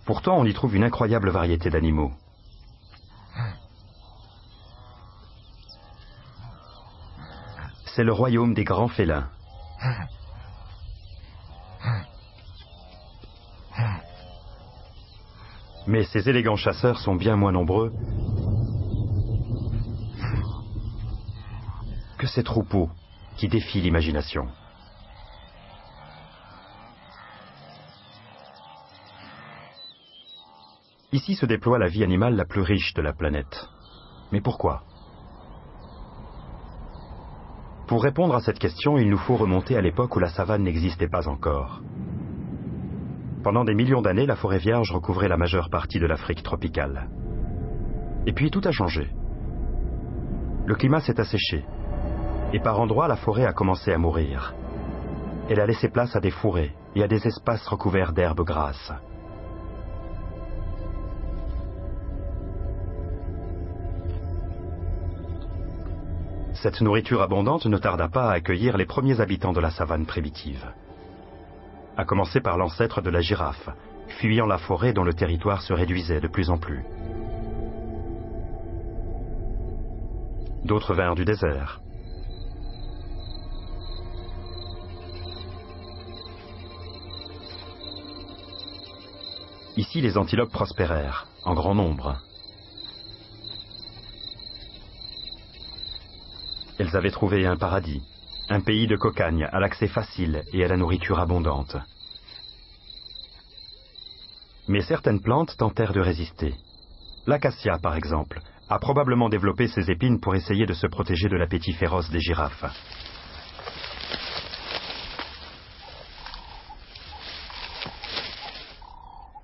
Pourtant, on y trouve une incroyable variété d'animaux. C'est le royaume des grands félins. Mais ces élégants chasseurs sont bien moins nombreux que ces troupeaux qui défient l'imagination. Ici se déploie la vie animale la plus riche de la planète. Mais pourquoi? Pour répondre à cette question, il nous faut remonter à l'époque où la savane n'existait pas encore. Pendant des millions d'années, la forêt vierge recouvrait la majeure partie de l'Afrique tropicale. Et puis tout a changé. Le climat s'est asséché. Et par endroits, la forêt a commencé à mourir. Elle a laissé place à des fourrés et à des espaces recouverts d'herbes grasses. Cette nourriture abondante ne tarda pas à accueillir les premiers habitants de la savane primitive. À commencer par l'ancêtre de la girafe, fuyant la forêt dont le territoire se réduisait de plus en plus. D'autres vinrent du désert. Ici, les antilopes prospérèrent, en grand nombre. Elles avaient trouvé un paradis, un pays de cocagne à l'accès facile et à la nourriture abondante. Mais certaines plantes tentèrent de résister. L'acacia, par exemple, a probablement développé ses épines pour essayer de se protéger de l'appétit féroce des girafes.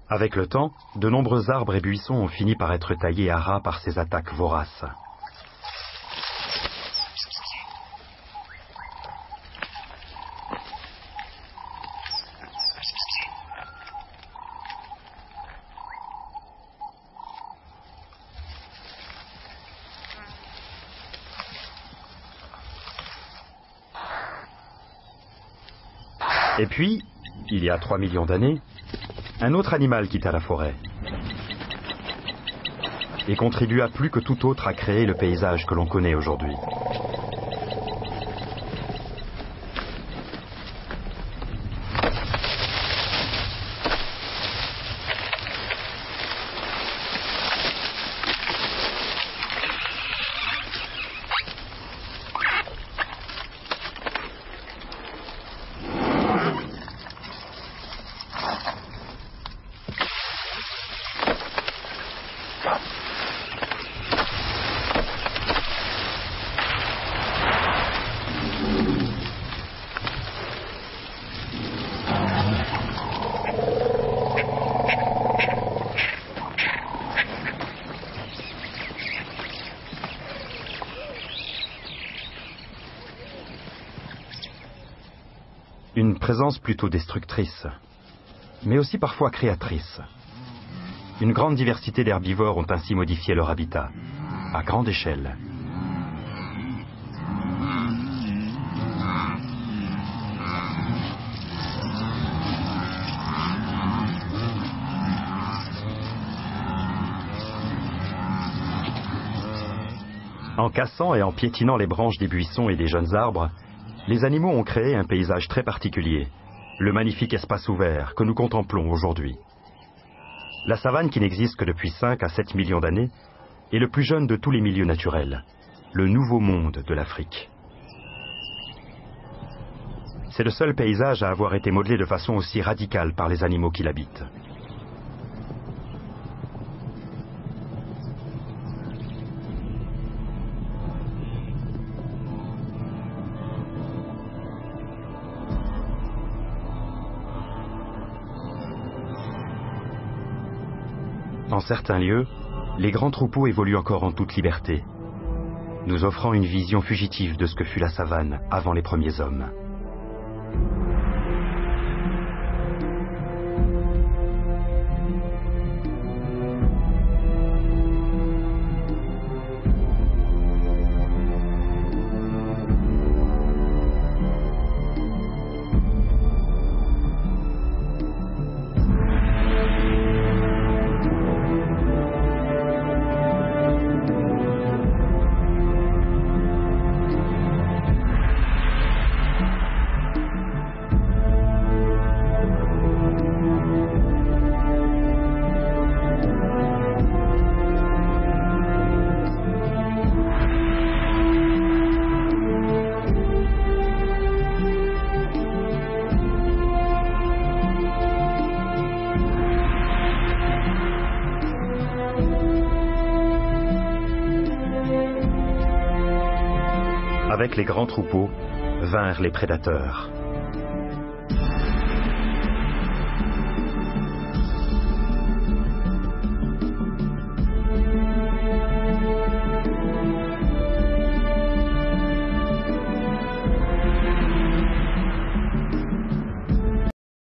Avec le temps, de nombreux arbres et buissons ont fini par être taillés à ras par ces attaques voraces. Et puis, il y a 3 millions d'années, un autre animal quitta la forêt et contribua plus que tout autre à créer le paysage que l'on connaît aujourd'hui. Une présence plutôt destructrice, mais aussi parfois créatrice. Une grande diversité d'herbivores ont ainsi modifié leur habitat, à grande échelle. En cassant et en piétinant les branches des buissons et des jeunes arbres, les animaux ont créé un paysage très particulier, le magnifique espace ouvert que nous contemplons aujourd'hui. La savane, qui n'existe que depuis 5 à 7 millions d'années, est le plus jeune de tous les milieux naturels, le nouveau monde de l'Afrique. C'est le seul paysage à avoir été modelé de façon aussi radicale par les animaux qui l'habitent. En certains lieux, les grands troupeaux évoluent encore en toute liberté, nous offrant une vision fugitive de ce que fut la savane avant les premiers hommes. Avec les grands troupeaux vinrent les prédateurs.